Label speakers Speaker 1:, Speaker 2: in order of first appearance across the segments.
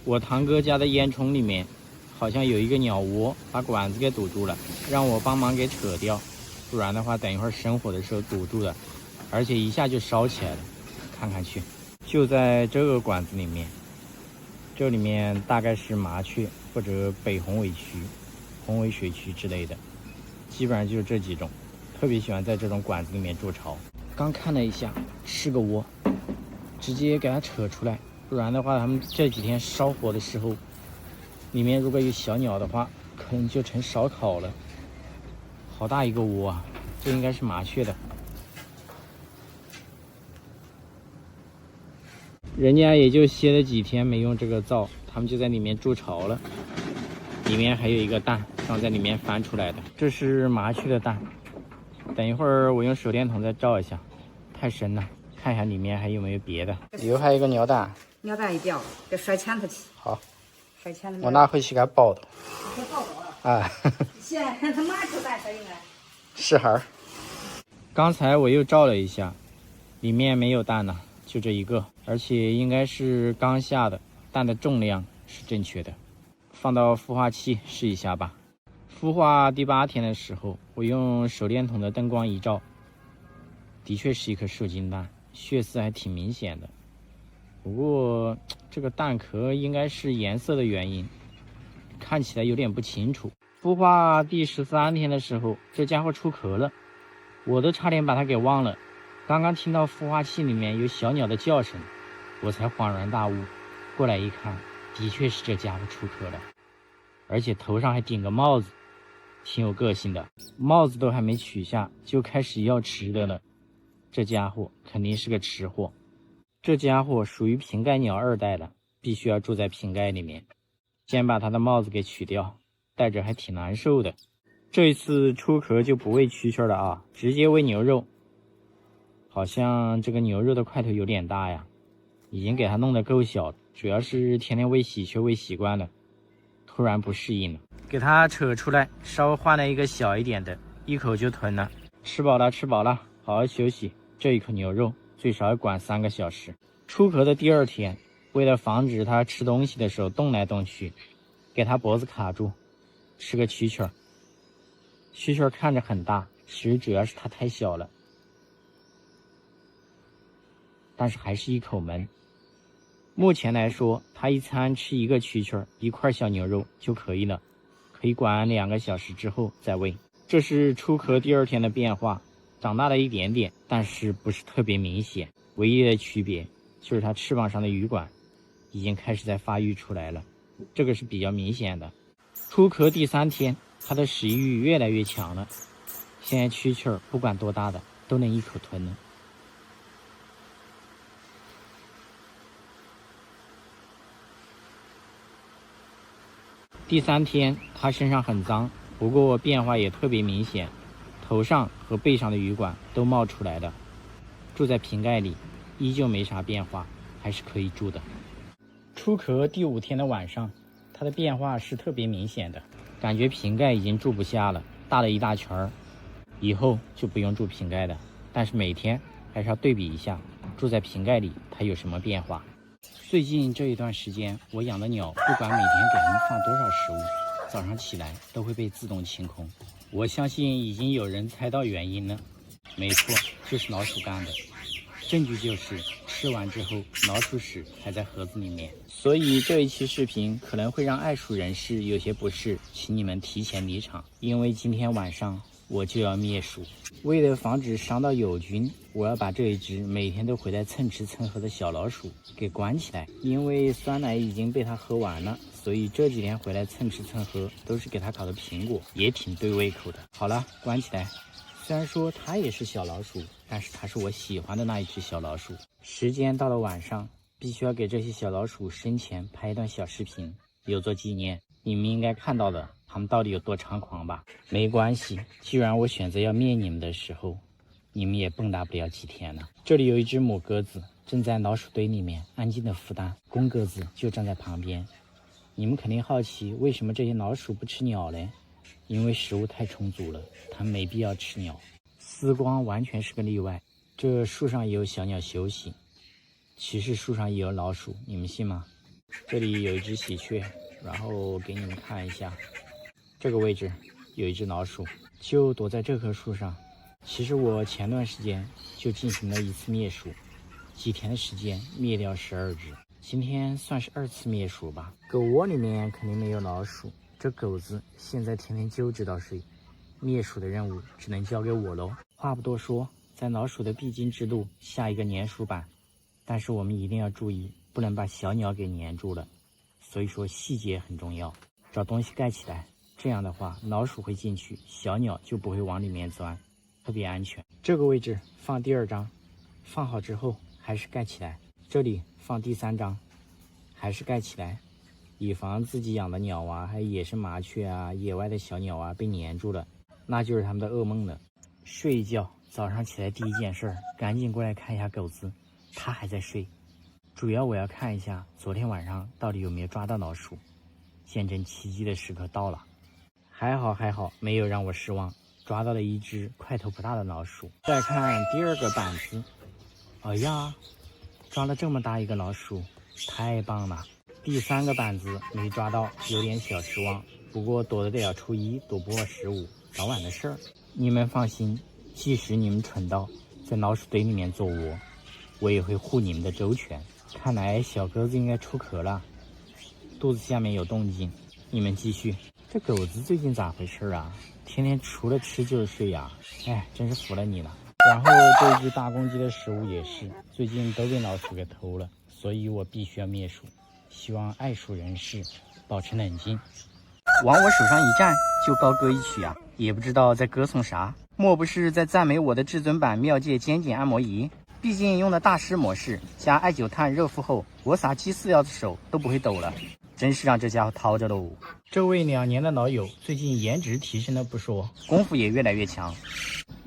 Speaker 1: 我堂哥家的烟囱裡面好像有一個鳥窩，把管子給堵住了，讓我幫忙給扯掉，不然的話等一會兒生火的時候堵住了，而且一下就燒起來了。看看去，就在這個管子裡面，這裡面大概是麻雀或者北紅尾鸲、紅尾水鸲之類的，基本上就是這幾種，特別喜歡在這種管子裡面築巢。剛看了一下，是個窩，直接給它扯出來，不然的話他们這幾天燒火的時候，裡面如果有小鳥的話，可能就成燒烤了。好大一個窩啊，這應該是麻雀的。人家也就歇了幾天沒用這個灶，他們就在裡面築巢了。裡面還有一個蛋，剛在裡面翻出來的，這是麻雀的蛋。等一會兒我用手電筒再照一下，太深了，看一下裡面還有沒有別的。裡頭還有一個鳥蛋，
Speaker 2: 鳥蛋一掉，得甩前頭去。
Speaker 1: 好，
Speaker 2: 甩前头。
Speaker 1: 我拿回去给它抱的。
Speaker 2: 给抱着了。
Speaker 1: 啊。
Speaker 2: 现在他麻雀蛋才应该。
Speaker 1: 是孩儿。刚才我又照了一下，裡面沒有蛋呢，就這一個，而且應該是剛下的，蛋的重量是正確的。放到孵化器試一下吧。孵化第8天的時候，我用手電筒的燈光一照，的確是一顆受精蛋，血絲還挺明顯的。不過這個蛋殼應該是顏色的原因，看起來有點不清楚。孵化第13天的時候，這家伙出殼了，我都差點把它給忘了。剛剛聽到孵化器裡面有小鳥的叫聲，我才恍然大悟，過來一看，的確是這家伙出殼了，而且頭上還頂個帽子，挺有個性的。帽子都還沒取下，就開始要吃的了。這家伙肯定是個吃貨。這家伙屬於瓶蓋鳥2代了，必須要住在瓶蓋裡面。先把它的帽子給取掉，戴着還挺難受的。這一次出殼就不餵蛐蛐了啊，直接餵牛肉。好像這個牛肉的塊頭有點大呀，已經給它弄得夠小，主要是天天餵喜鵲餵習慣了，突然不適應了。給它扯出來，稍微換了一個小一點的，一口就吞了。吃飽了，吃飽了，好好休息。這一口牛肉最少要管3個小時。出殼的第2天，為了防止它吃東西的時候動來動去，給它脖子卡住，吃個蛐蛐兒。蛐蛐兒看着很大，其實主要是它太小了，但是還是一口悶。目前來說，它一餐吃1個蛐蛐兒，1塊小牛肉就可以了，可以管2個小時之後再餵。這是出殼第2天的變化，長大了一點點，但是不是特別明顯。唯一的區別就是它翅膀上的羽管已經開始在發育出來了，這個是比較明顯的。出殼第3天，它的食慾越來越強了，現在蛐蛐兒不管多大的都能一口吞了。第3天，它身上很髒，不過變化也特別明顯，頭上和背上的羽管都冒出來了。住在瓶蓋裡，依舊沒啥變化，還是可以住的。出殼第5天的晚上，它的變化是特別明顯的，感覺瓶蓋已經住不下了，大了一大圈兒。以後就不用住瓶蓋了，但是每天還是要對比一下，住在瓶蓋裡它有什麼變化。最近這一段時間，我養的鳥不管每天給它們放多少食物，早上起來都會被自動清空。我相信已經有人猜到原因了，沒錯，就是老鼠幹的。證據就是吃完之後老鼠屎還在盒子裡面。所以這一期視頻可能會讓愛鼠人士有些不適，請你們提前離場，因為今天晚上我就要滅鼠。為了防止傷到友軍，我要把這一只每天都回來蹭吃蹭喝的小老鼠給關起來。因為酸奶已經被它喝完了，所以這幾天回來蹭吃蹭喝都是給它搞的蘋果，也挺对胃口的。好了，關起來。虽然說它也是小老鼠，但是它是我喜歡的那一只小老鼠。時間到了晚上，必須要給這些小老鼠生前拍一段小視頻，留作紀念。你們應該看到的，它們到底有多猖狂吧？沒關係，既然我選擇要滅你們的時候，你們也蹦躂不了幾天了。這裡有一只母鴿子正在老鼠堆裡面安靜的孵蛋，公鴿子就站在旁邊。你們肯定好奇，為什麼這些老鼠不吃鳥嘞？因為食物太充足了，它們沒必要吃鳥。絲光完全是個例外，這樹上也有小鳥休息。其實樹上也有老鼠，你們信嗎？這裡有一隻喜鵲，然後給你們看一下，這個位置有一隻老鼠，就躲在這棵樹上。其實我前段時間就進行了一次滅鼠，幾天的時間滅掉12隻，今天算是2次滅鼠吧。狗窩裡面肯定沒有老鼠，這狗子現在天天就知道睡，滅鼠的任務只能交給我嘍。話不多說，在老鼠的必經之路下一個粘鼠板，但是我們一定要注意，不能把小鳥給粘住了。所以說細節很重要，找東西蓋起來，這樣的話老鼠會進去，小鳥就不会往裡面鑽，特別安全。這個位置放第2張，放好之後還是蓋起来。這裡放第3張，還是蓋起來，以防自己養的鳥啊，還有野生麻雀啊、野外的小鳥啊被粘住了，那就是他們的噩夢了。睡一覺，早上起来第一件事，趕緊過來看一下狗子，它還在睡。主要我要看一下昨天晚上到底有沒有抓到老鼠，见證奇蹟的时刻到了。還好，没有讓我失望，抓到了一隻塊頭不大的老鼠。再看第2個板子，哎呀，抓了這麼大一個老鼠，太棒了。第3個板子沒抓到，有點小失望，不過躲得了初一，躲不過15，早晚的事兒。你們放心，即使你們蠢到在老鼠堆裡面做窩，我也會護你們的周全。看來小鴿子應該出殼了，肚子下面有動靜。你們繼續。這狗子最近咋回事啊？天天除了吃就是睡呀！哎，真是服了你了。然后这只大公鸡的食物也是，最近都被老鼠給偷了，所以我必須要滅鼠。希望愛鼠人士保持冷靜。往我手上一站，就高歌一曲啊，也不知道在歌頌啥，莫不是在讚美我的至尊版妙界肩颈按摩儀？畢竟用了大師模式加艾灸炭熱敷後，我撒鸡饲料的手都不會抖了，真是讓這家伙掏着嘍。這位2年的老友最近顏值提升了不說，功夫也越來越強。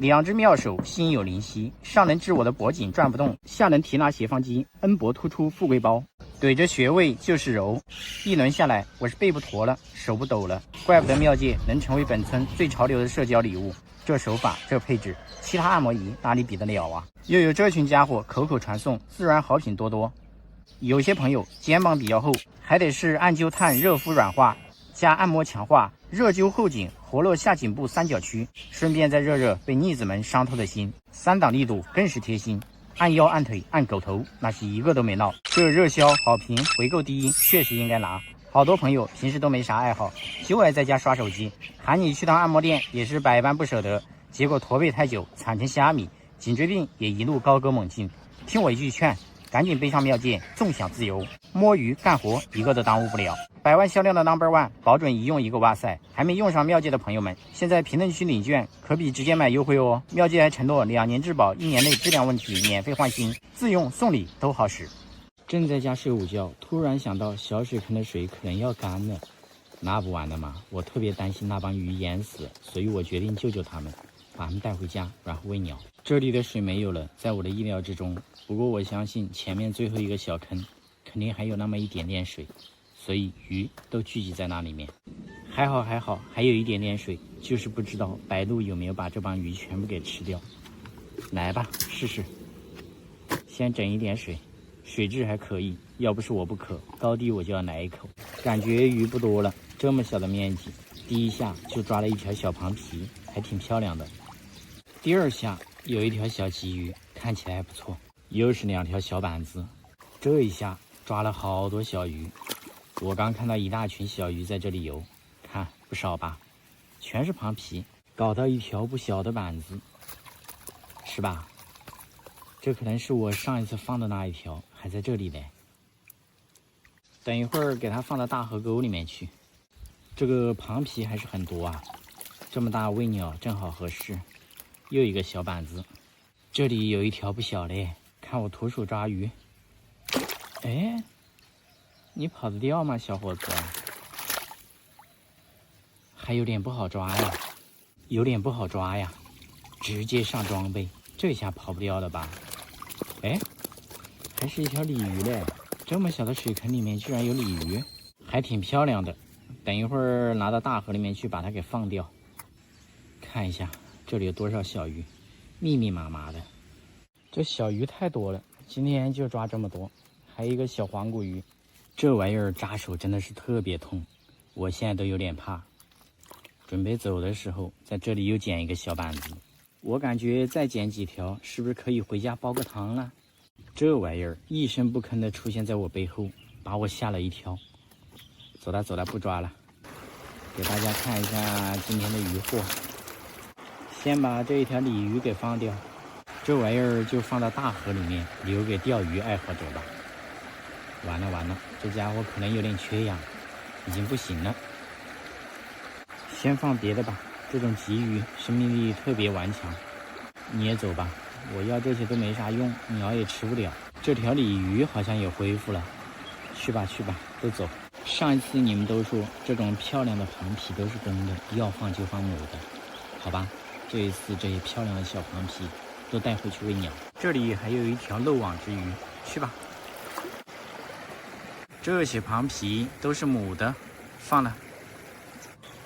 Speaker 1: 2隻妙手心有靈犀，上能治我的脖頸轉不動，下能提拉斜方肌，恩博突出富貴包，懟着穴位就是揉。一輪下來，我是背不驼了，手不抖了，怪不得妙界能成為本村最潮流的社交禮物。這手法，這配置，其他按摩儀哪裡比得了啊？又有這群家伙口口傳送，自然好品多多。有些朋友肩膀比較厚，還得是按灸炭熱敷軟化加按摩強化，熱灸後頸，活絡下頸部3角區，順便再熱熱被逆子們傷透的心。3檔力度更是貼心，按腰按腿按狗頭，那是一個都沒落。這熱銷好評回購第1，確實應該拿。好多朋友平時都沒啥愛好，就愛在家刷手機，喊你去趟按摩店也是百般不捨得，結果駝背太久慘成蝦米，頸椎病也一路高歌猛進。聽我一句勸，趕緊背上妙界，縱享自由，摸魚幹活一個都耽誤不了。100萬銷量的 No.1，保準一用一個哇塞！還沒用上妙界的朋友們，現在評論區領券可比直接買優惠哦。妙界還承諾2年質保，1年內質量問題免費換新，自用送禮都好使。正在家睡午覺，突然想到小水坑的水可能要乾了，那不完了嗎？我特別擔心那幫魚淹死，所以我決定救救他們，把他們帶回家，然後餵鳥。這裡的水沒有了，在我的意料之中。不過我相信前面最後一個小坑肯定還有那麼一點點水，所以魚都聚集在那裡面。還好，還有一點點水，就是不知道白鷺有沒有把這幫魚全部給吃掉。來吧，試試。先整一點水。水質還可以，要不是我不渴，高低我就要來一口。感覺魚不多了，這麼小的面積，第1下就抓了一條小螃皮，還挺漂亮的。第2下有一條小鯽魚，看起來還不錯，又是2條小板子。這一下抓了好多小魚，我剛看到一大群小魚在這裡游，看不少吧？全是螃皮，搞到一條不小的板子，是吧？這可能是我上一次放的那一條，還在這裡嘞。等一會兒給它放到大河溝裡面去。這個螃皮還是很多啊，這麼大餵鳥正好合適。又一個小板子，這裡有一條不小嘞，看我徒手抓魚。哎，你跑得掉嗎，小伙子？還有點不好抓呀，直接上裝備，這下跑不掉了吧？哎，還是一條鯉魚嘞！這麼小的水坑裡面居然有鯉魚，還挺漂亮的。等一會兒拿到大河裡面去把它給放掉。看一下這裡有多少小魚，密密麻麻的。這小魚太多了，今天就抓這麼多。還有一個小黃骨魚，這玩意兒扎手真的是特別痛，我現在都有點怕。準備走的時候，在這裡又撿一個小板子，我感覺再撿幾條，是不是可以回家煲個湯了？這玩意兒一聲不吭地出現在我背後，把我嚇了一跳。走了走了，不抓了，給大家看一下今天的漁獲。先把這一條鯉魚給放掉，這玩意兒就放到大河裡面，留給釣魚愛好者吧。完了完了，這家伙可能有點缺氧，已經不行了。先放別的吧，這種鯽魚生命力特別頑強。你也走吧，我要這些都沒啥用，鳥也吃不了。這條鯉魚好像也恢復了，去吧去吧，都走。上一次你們都說這種漂亮的螃蜍都是公的，要放就放母的，好吧？這一次这些漂亮的小螃蜍都帶回去餵鳥。這裡還有一條漏網之魚，去吧。這些螃蜍都是母的，放了。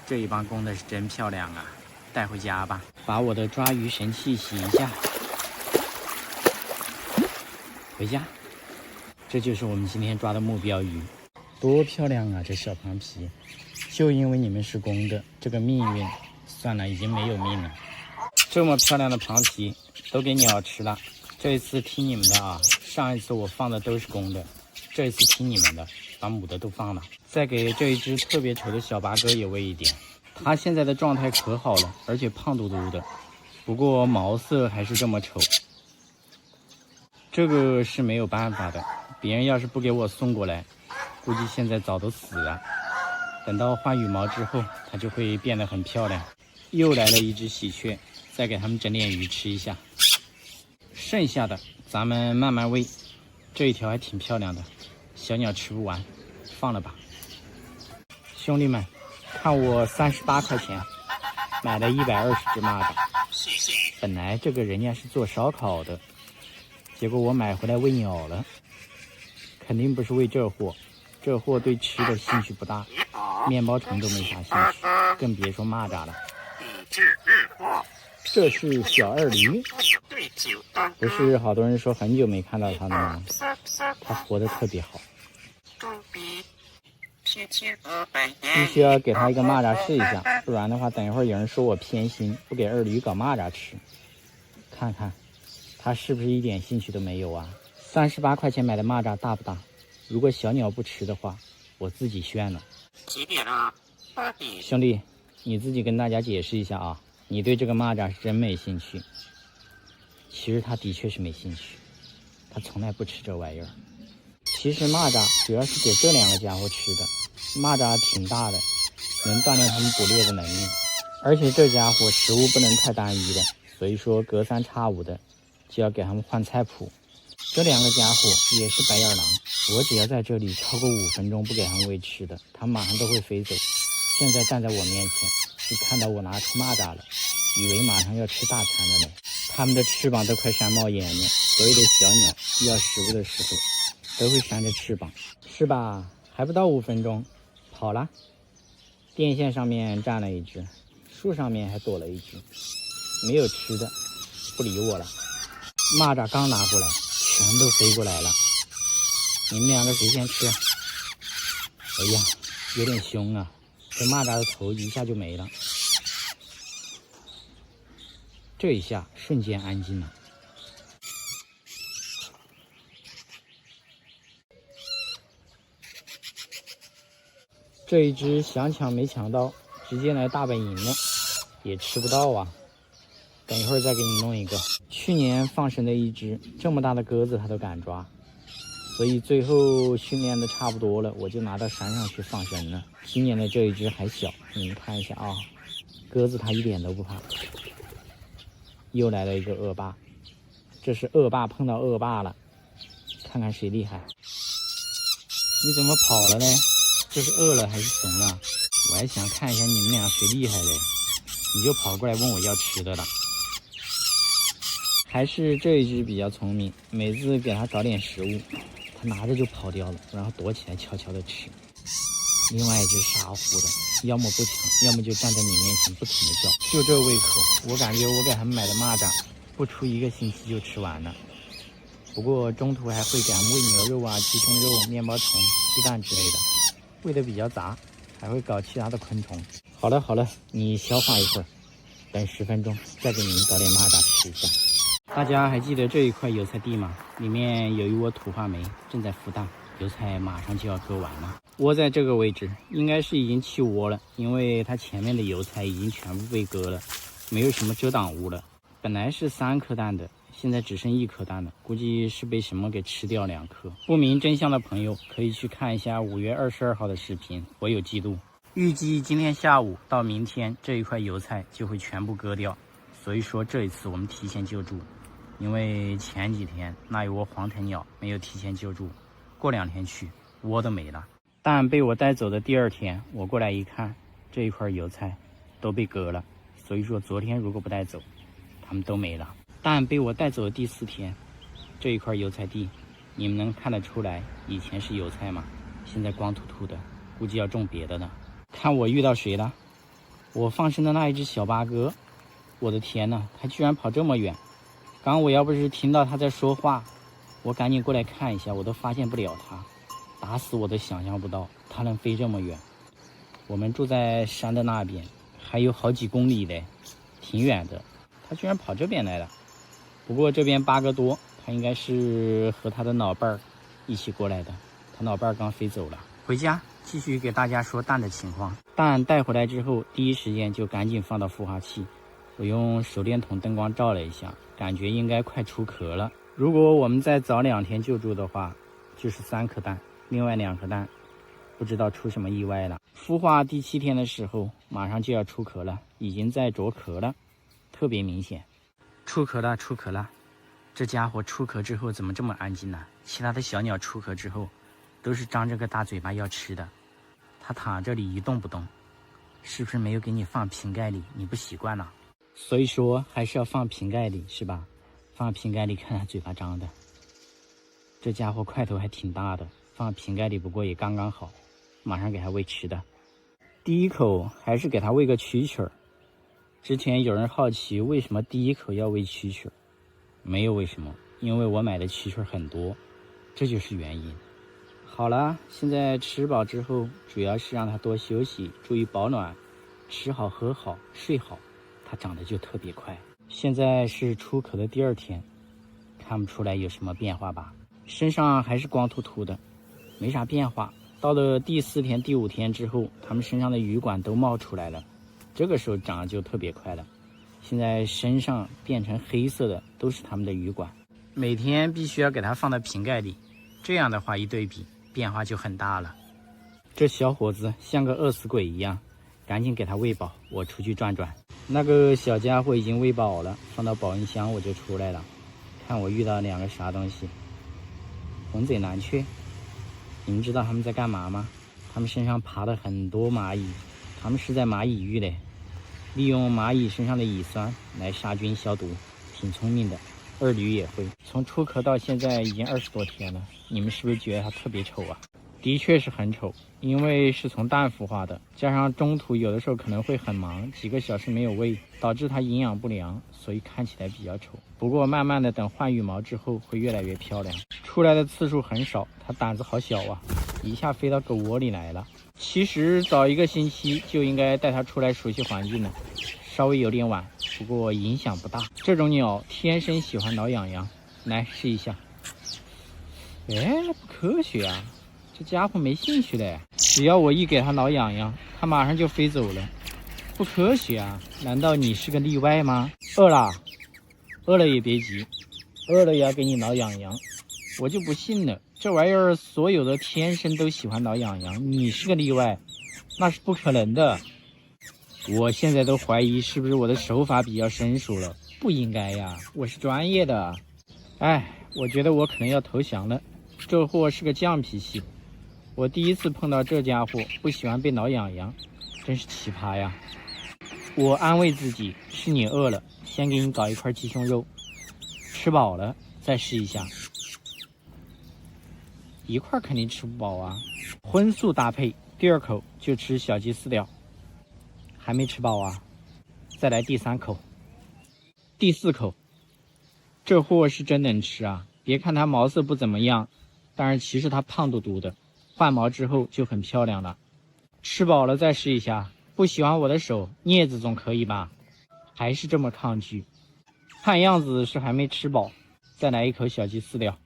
Speaker 1: 這一幫公的是真漂亮啊，帶回家吧。把我的抓魚神器洗一下，回家。這就是我們今天抓的目標魚，多漂亮啊！這小螃蜍，就因為你們是公的，這個命運，算了，已經沒有命了。這麼漂亮的螃蜍都給鳥吃了，這一次聽你們的啊！上一次我放的都是公的，這一次聽你們的，把母的都放了。再給這一只特別醜的小八哥也餵一點，它現在的狀態可好了，而且胖嘟嘟的，不過毛色還是這麼醜。這個是沒有辦法的，別人要是不給我送過來，估計現在早都死了。等到換羽毛之後，它就會變得很漂亮。又來了一只喜鹊，再給它們整點魚吃一下。剩下的咱們慢慢餵。這一條還挺漂亮的，小鳥吃不完，放了吧。兄弟們，看我38塊錢買了120只蚂蚱。本來這個人家是做燒烤的，結果我買回來餵鳥了，肯定不是餵這貨。這貨對吃的興趣不大，面包蟲都沒啥興趣，更別說蚂蚱了。這是小二驢，不是好多人說很久沒看到它了嗎？它活得特別好，必須要給它一個蚂蚱試一下，不然的話等一會兒有人說我偏心，不給二驢搞蚂蚱吃。看看它是不是一點興趣都沒有啊？38塊錢買的蚂蚱大不大？如果小鳥不吃的話，我自己炫了。几點了？8點。兄弟，你自己跟大家解釋一下啊，你對這個蚂蚱是真沒興趣。其實他的確是沒興趣，他從來不吃這玩意兒。其實蚂蚱主要是給這兩個家伙吃的。蚂蚱挺大的，能鍛鍊他們捕獵的能力，而且這家伙食物不能太單一的，所以說隔3差5的就要給他們換菜譜。這兩個家伙也是白眼狼，我只要在這裡超過5分鐘不給他們餵吃的，他們馬上都會飛走。現在站在我面前，一看到我拿出蚂蚱了，以為馬上要吃大餐了呢。他們的翅膀都快扇冒烟了，所有的小鳥要食物的時候都會扇着翅膀，是吧？還不到5分鐘，跑了。電線上面站了一隻，樹上面還躲了一隻，沒有吃的，不理我了。蚂蚱剛拿過來，全都飛過來了。你們兩個誰先吃？哎呀，有點兇啊！這蚂蚱的頭一下就沒了。這一下瞬間安靜了。這一隻想搶沒搶到，直接來大本營了，也吃不到啊。等一會兒再給你弄一個。去年放生的一隻這麼大的鴿子它都敢抓，所以最後訓練的差不多了，我就拿到山上去放生了。今年的這一隻還小，你們看一下啊，鴿子它一點都不怕。又來了一個惡霸，這是惡霸碰到惡霸了，看看誰厲害。你怎麼跑了呢？這是餓了還是慫了？我還想看一下你們倆誰厲害嘞，你就跑過來問我要吃的了。還是這一隻比較聰明，每次給它找點食物，它拿着就跑掉了，然後躲起來悄悄的吃。另外一隻傻乎的，要麼不搶，要麼就站在你面前不停的叫，就這胃口，我感覺我給他们買的蚂蚱不出1個星期就吃完了。不過中途還會給他們餵牛肉啊、雞胸肉、面包蟲，雞蛋之類的，餵得比較雜，還會搞其他的昆蟲。好了好了，你消化一會兒，等10分鐘再給你們找點螞蚱吃一下。大家還記得這一塊油菜地嗎？裡面有一窩土話梅正在孵蛋，油菜馬上就要割完了。窩在這個位置應該是已經棄窩了，因為它前面的油菜已經全部被割了，沒有什麼遮擋物了。本來是3顆蛋的，現在只剩1顆蛋了，估計是被什麼給吃掉2顆。不明真相的朋友可以去看一下5月22號的視頻，我有記錄。預計今天下午到明天這一塊油菜就會全部割掉，所以說這一次我們提前救助，因為前幾天那一窩黃藤鳥沒有提前救助，過2天去窩都沒了。蛋被我帶走的第2天，我過來一看，這一塊油菜都被割了，所以說昨天如果不帶走，它們都沒了。蛋被我帶走的第4天，這一塊油菜地，你们能看得出來以前是油菜嗎？現在光禿禿的，估計要種別的了。看我遇到誰了？我放生的那一隻小八哥，我的天吶，它居然跑這麼遠！剛我要不是聽到它在說話，我趕緊過來看一下，我都發現不了它，打死我都想象不到它能飛這麼遠。我們住在山的那邊，還有好幾公里嘞，挺遠的，它居然跑這邊來了。不過這邊八哥多，它應該是和它的老伴兒一起過來的，它老伴兒剛飛走了。回家繼續給大家說蛋的情況。蛋帶回來之後，第一時間就趕緊放到孵化器。我用手電筒燈光照了一下，感覺應該快出殼了。如果我們再早2天救助的話，就是3顆蛋，另外2顆蛋不知道出什麼意外了。孵化第7天的時候，馬上就要出殼了，已經在着殼了，特別明顯。出殼了，出殼了！這家伙出殼之後怎麼這麼安靜呢？其他的小鳥出殼之後都是張着個大嘴巴要吃的，它躺這裡一動不動，是不是沒有給你放瓶蓋裡？你不習慣了？所以說還是要放瓶蓋裡，是吧？放瓶蓋裡看它嘴巴張的。這家伙塊頭還挺大的，放瓶蓋裡不過也剛剛好，馬上給它餵吃的。第一口還是給它餵個蛐蛐兒。之前有人好奇為什麼第一口要餵蛐蛐兒，沒有為什麼，因為我買的蛐蛐兒很多，這就是原因。好了，現在吃飽之後，主要是讓它多休息，注意保暖，吃好喝好睡好，它長得就特別快。現在是出殼的第2天，看不出來有什麼變化吧？身上還是光禿禿的，沒啥變化。到了第4天、第5天之後，它們身上的羽管都冒出來了，這個時候長得就特別快了。現在身上變成黑色的都是它們的羽管，每天必須要給它放到瓶蓋裡，這樣的話一對比，變化就很大了。這小伙子像個餓死鬼一樣，趕緊給它餵飽，我出去轉轉。那個小家伙已經餵飽了，放到保溫箱我就出來了。看我遇到2個啥東西，紅嘴藍雀。你們知道他們在幹嘛嗎？他們身上爬了很多蚂蚁，他们是在蚂蚁浴嘞，利用蚂蚁身上的乙酸來殺菌消毒，挺聰明的。二驢也會。從出殼到現在已經20多天了，你們是不是覺得它特別醜啊？的確是很醜，因為是從蛋孵化的，加上中途有的時候可能會很忙，幾個小時沒有餵，導致它營養不良，所以看起來比較醜。不過慢慢的等換羽毛之後會越來越漂亮。出來的次數很少，它膽子好小啊，一下飛到狗窩裡來了。其實早1個星期就應該帶它出來熟悉環境了，稍微有點晚，不過影響不大。這種鳥天生喜歡撓癢癢，來試一下。哎，不科學啊，這家伙沒興趣的，只要我一給它撓癢癢，它馬上就飛走了，不科學啊！難道你是個例外嗎？餓了，餓了也別急，餓了也要給你撓癢癢，我就不信了，這玩意兒所有的天生都喜歡撓癢癢，你是個例外，那是不可能的。我現在都懷疑是不是我的手法比較生疏了，不應該呀，我是專業的。哎，我覺得我可能要投降了，這貨是個犟脾氣。我第一次碰到這家伙不喜歡被撓癢癢，真是奇葩呀。我安慰自己，是你餓了，先給你搞一塊雞胸肉，吃飽了再試一下。一塊肯定吃不飽啊，荤素搭配，第2口就吃小雞飼料。還沒吃飽啊，再來第3口，第4口。這貨是真能吃啊，別看它毛色不怎麼樣，但是其實它胖嘟嘟的，換毛之後就很漂亮了。吃飽了再試一下，不喜歡我的手，鑷子總可以吧？還是這麼抗拒，看樣子是還沒吃飽。再來一口小雞飼料。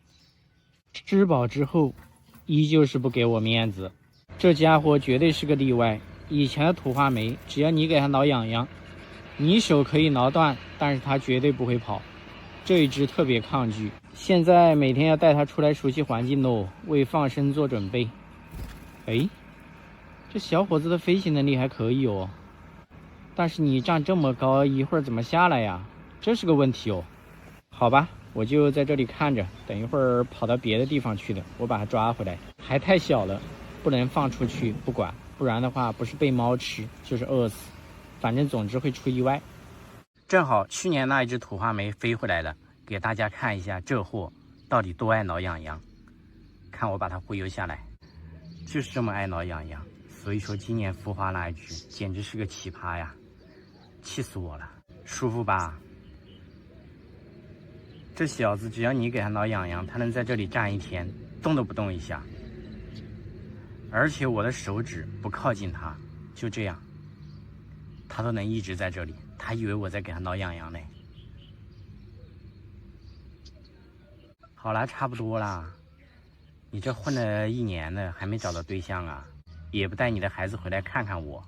Speaker 1: 吃飽之後，依舊是不給我面子。這家伙絕對是個例外。以前的土話梅，只要你給它挠癢癢，你手可以挠斷，但是它絕對不會跑。這一隻特別抗拒。現在每天要帶它出來熟悉環境嘍，為放生做準備。哎，這小伙子的飛行能力還可以哦，但是你站這麼高，一會兒怎麼下來呀？這是個問題哦。好吧，我就在這裡看着，等一會兒跑到別的地方去的，我把它抓回来。還太小了，不能放出去不管，不然的話不是被猫吃就是餓死，反正总之会出意外。正好去年那一只土话梅飞回来了，给大家看一下这货到底多爱挠癢癢。看我把它忽悠下来，就是这麼愛挠癢癢。所以說今年孵化那一只簡直是個奇葩呀，氣死我了。舒服吧？這小子只要你給它挠癢癢，它能在這裡站一天，動都不動一下。而且我的手指不靠近它，就這樣，它都能一直在這裡。它以為我在給它挠癢癢呢。好啦，差不多啦。你這混了1年了，還沒找到對象啊？也不帶你的孩子回來看看我。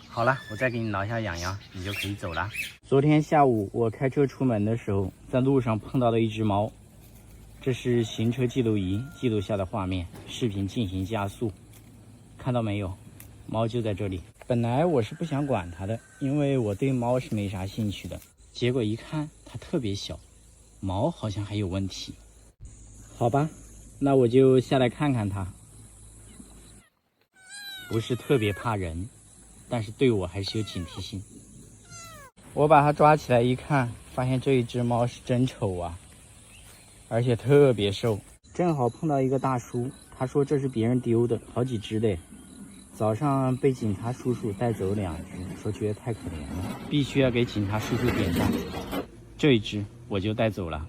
Speaker 1: 好了，我再給你挠一下癢癢，你就可以走了。昨天下午我開車出門的時候，在路上碰到了一隻貓。這是行車記錄儀記錄下的畫面，視頻進行加速。看到沒有？貓就在這裡。本來我是不想管它的，因為我對貓是沒啥興趣的。結果一看，它特別小，毛好像還有問題。好吧，那我就下來看看它。不是特別怕人，但是對我還是有警惕性。我把它抓起來一看，發現這一隻貓是真醜啊，而且特別瘦。正好碰到一個大叔，他說這是別人丟的，好幾隻嘞。早上被警察叔叔帶走2隻，說覺得太可憐了，必須要給警察叔叔點讚。這一隻我就帶走了。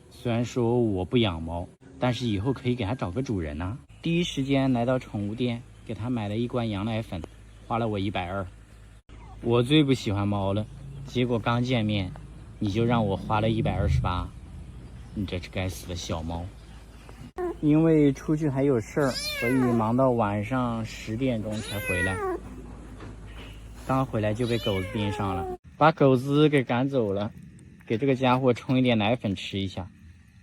Speaker 1: 雖然說我不養貓，但是以後可以給它找個主人啊。第一時間來到寵物店，給它買了一罐羊奶粉，花了我120。我最不喜歡貓了，結果剛見面你就讓我花了128，你這只該死的小貓。因為出去還有事兒，所以忙到晚上10點鐘才回來。剛回來就被狗子盯上了，把狗子給趕走了，給這個家伙沖一點奶粉吃一下，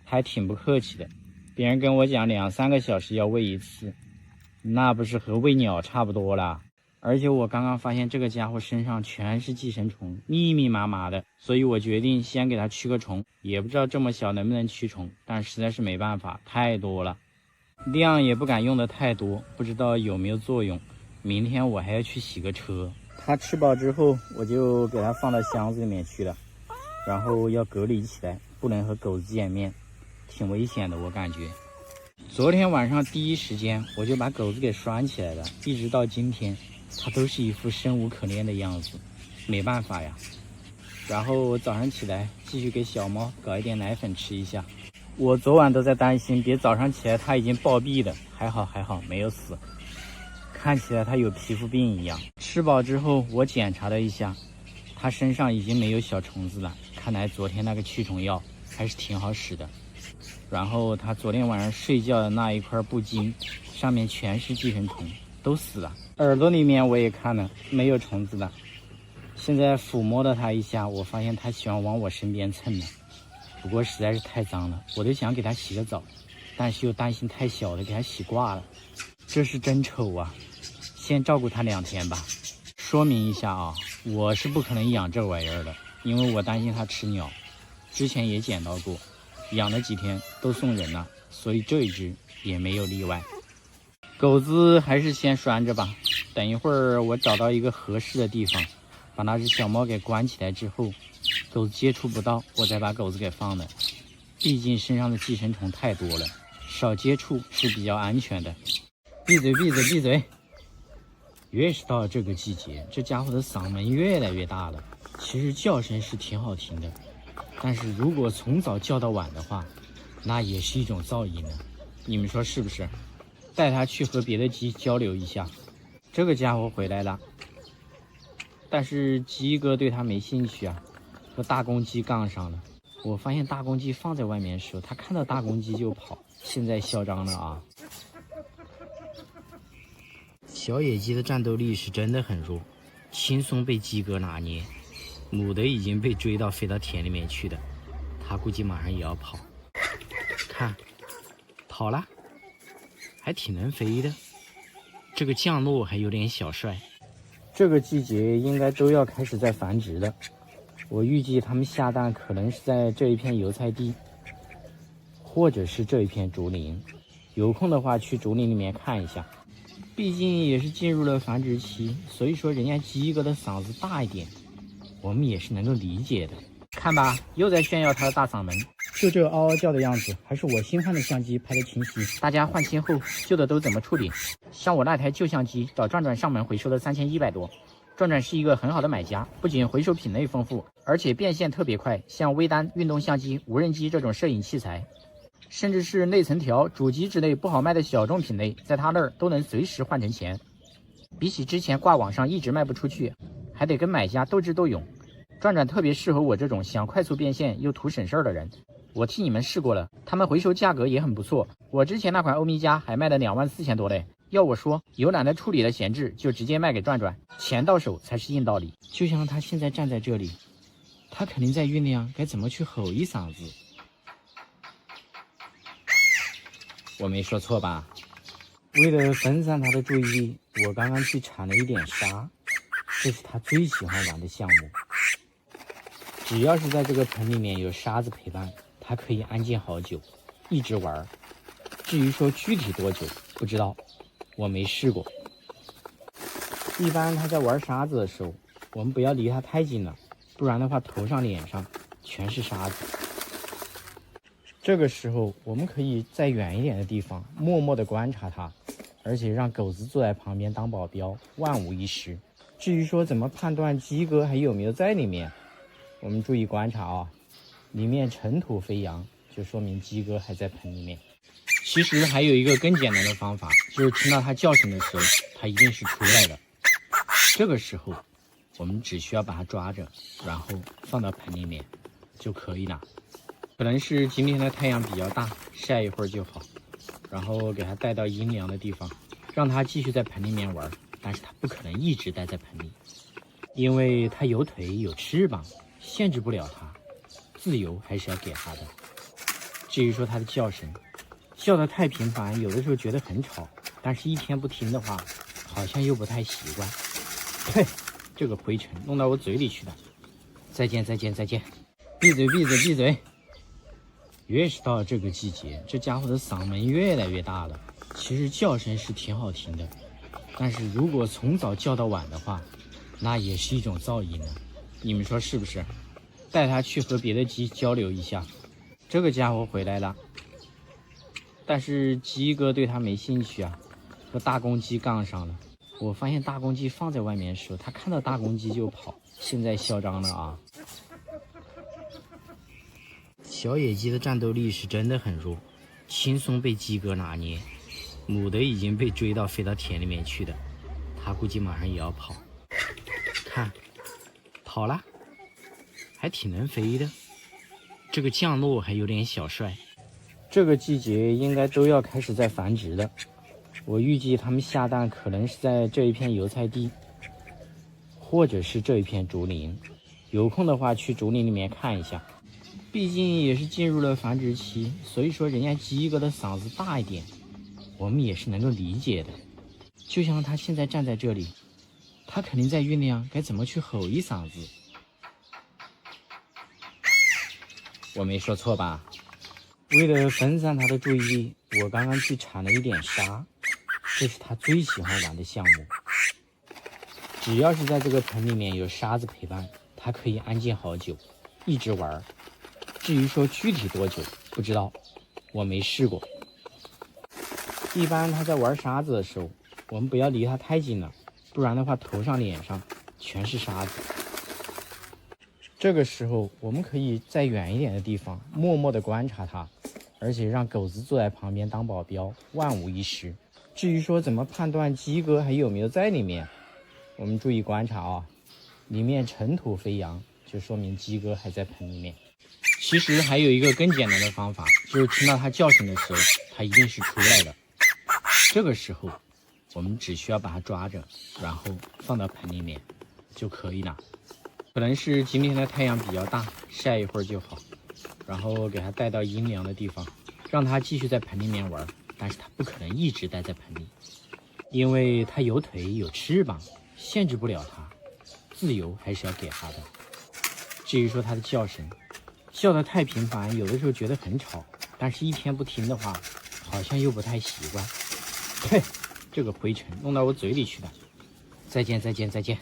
Speaker 1: 還挺不客氣的。別人跟我講2-3個小時要餵一次，那不是和餵鳥差不多啦。而且我剛剛發現這個家伙身上全是寄生蟲，密密麻麻的，所以我決定先給它驅個蟲。也不知道這麼小能不能驅蟲，但實在是沒辦法，太多了，量也不敢用的太多，不知道有沒有作用。明天我還要去洗個車。它吃飽之後，我就給它放到箱子裡面去了，然後要隔離起來，不能和狗子見面，挺危險的，我感覺。昨天晚上第一時間我就把狗子給拴起來了，一直到今天它都是一副生无可戀的樣子，沒辦法呀。然後早上起來繼續給小貓搞一點奶粉吃一下。我昨晚都在擔心，別早上起來它已經暴斃了，還好沒有死，看起來它有皮膚病一樣。吃飽之後我檢查了一下，它身上已經沒有小蟲子了，看來昨天那個驅蟲藥還是挺好使的。然後它昨天晚上睡覺的那一塊布巾上面全是寄生蟲，都死了。耳朵裡面我也看了，沒有蟲子了。現在撫摸了它一下，我發現它喜歡往我身邊蹭了，不過實在是太髒了，我都想給它洗個澡，但是又擔心太小了給它洗掛了。這是真醜啊，先照顧它2天吧。說明一下啊，我是不可能養這玩意兒的，因為我擔心它吃鳥，之前也撿到過，養了幾天都送人了，所以這一只也沒有例外。狗子還是先拴着吧，等一會兒我找到一個合適的地方，把那只小貓給關起來之後，狗子接觸不到，我再把狗子給放了。畢竟身上的寄生蟲太多了，少接觸是比較安全的。閉嘴閉嘴閉嘴！越是到了這個季節，這家伙的嗓門越來越大了。其實叫聲是挺好聽的，但是如果從早叫到晚的話，那也是一種噪音呢。你們說是不是？帶它去和別的雞交流一下。這個家伙回來了，但是雞哥對它沒興趣啊，和大公雞槓上了。我發現大公雞放在外面的時候，它看到大公雞就跑，現在囂張了啊！小野雞的戰鬥力是真的很弱，輕鬆被雞哥拿捏。母的已經被追到飛到田裡面去的，它估計馬上也要跑。看，跑了，還挺能飛的。這個降落還有點小帥。這個季節應該都要開始在繁殖了。我預計它們下蛋可能是在這一片油菜地，或者是這一片竹林。有空的話去竹林裡面看一下，畢竟也是進入了繁殖期，所以說人家鸡哥的嗓子大一點，我們也是能夠理解的。看吧，又在炫耀他的大嗓门，就这嗷嗷叫的樣子，还是我新换的相机拍的清晰。大家换新后，旧的都怎么处理？像我那台旧相机，找转转上门回收了3100多。转转是一个很好的買家，不仅回收品类丰富，而且变现特别快。像微单、运动相机、无人机这种摄影器材，甚至是内层条、主机之类不好卖的小众品类，在他那儿都能随时换成钱。比起之前挂网上一直卖不出去，还得跟买家斗智斗勇。转转特别适合我这种想快速变现又图省事儿的人。我替你們試過了，他們回收價格也很不錯。我之前那款歐米茄還賣了24000多嘞。要我說，有懶得處理的閒置就直接賣給轉轉，錢到手才是硬道理。就像他現在站在這裡，他肯定在醞釀該怎麼去吼一嗓子。我沒說錯吧？為了分散他的注意力，我剛剛去鏟了一點沙，這是他最喜歡玩的項目。只要是在這個盆裡面有沙子陪伴，他可以安靜好久，一直玩。至於說具體多久，不知道。我沒試過。一般他在玩沙子的時候，我們不要離他太近了，不然的話頭上臉上全是沙子。這個時候我們可以在遠一點的地方默默地觀察他，而且讓狗子坐在旁邊當保鏢，萬無一失。至於說怎麼判斷雞哥還有沒有在裡面，我們注意觀察啊，裡面塵土飛揚，就說明雞哥還在盆裡面。其實還有一個更簡單的方法，就是聽到它叫聲的時候，它一定是出來的。這個時候，我們只需要把它抓着，然後放到盆裡面就可以了。可能是今天的太陽比較大，曬一會兒就好。然後給它帶到陰涼的地方，讓它繼續在盆裡面玩。但是它不可能一直待在盆裡，因為它有腿有翅膀，限制不了它，自由還是要給它的。至於說它的叫聲，叫得太頻繁，有的時候覺得很吵，但是一天不聽的話，好像又不太習慣。嘿，這個灰塵弄到我嘴裡去了。再見，再見，再見！閉嘴，閉嘴，閉嘴！越是到了這個季節，這家伙的嗓門越來越大了。其實叫聲是挺好聽的，但是如果從早叫到晚的話，那也是一種噪音呢。你們說是不是？帶他去和別的雞交流一下。這個家伙回來了。但是雞哥對他沒興趣啊，和大公雞槓上了。我發現大公雞放在外面的時候，他看到大公雞就跑，現在囂張了啊！小野雞的戰鬥力是真的很弱，輕鬆被雞哥拿捏。母的已經被追到飛到田裡面去的，他估計馬上也要跑。看，跑了，還挺能飛的。這個降落還有點小帥。這個季節應該都要開始在繁殖了。我預計它們下蛋可能是在這一片油菜地，或者是這一片竹林。有空的話去竹林裡面看一下，畢竟也是進入了繁殖期，所以說人家雞哥的嗓子大一點，我們也是能夠理解的。就像他現在站在這裡，他肯定在醞釀該怎麼去吼一嗓子。我沒說錯吧？為了分散他的注意力，我剛剛去鏟了一點沙，這是他最喜歡玩的項目。只要是在這個盆裡面有沙子陪伴，他可以安靜好久，一直玩。至於說具體多久，不知道，我沒試過。一般他在玩沙子的時候，我們不要離他太近了，不然的話頭上臉上全是沙子。這個時候我們可以在遠一點的地方默默地觀察他，而且讓狗子坐在旁邊當保鏢，萬無一失。至于說怎麼判斷雞哥還有沒有在裡面，我們注意觀察啊，裡面塵土飛揚，就說明雞哥還在盆裡面。其實還有一個更簡單的方法，就是聽到它叫聲的時候，它一定是出來的。這個時候，我們只需要把它抓着，然後放到盆裡面就可以了。可能是今天的太陽比較大，曬一會兒就好。然後給它帶到陰涼的地方，讓它繼續在盆裡面玩。但是它不可能一直待在盆裡，因為它有腿有翅膀，限制不了它，自由還是要給它的。至於說它的叫聲，叫得太頻繁，有的時候覺得很吵，但是一天不聽的話，好像又不太習慣。嘿，這個灰塵弄到我嘴裡去了。再見再見再見。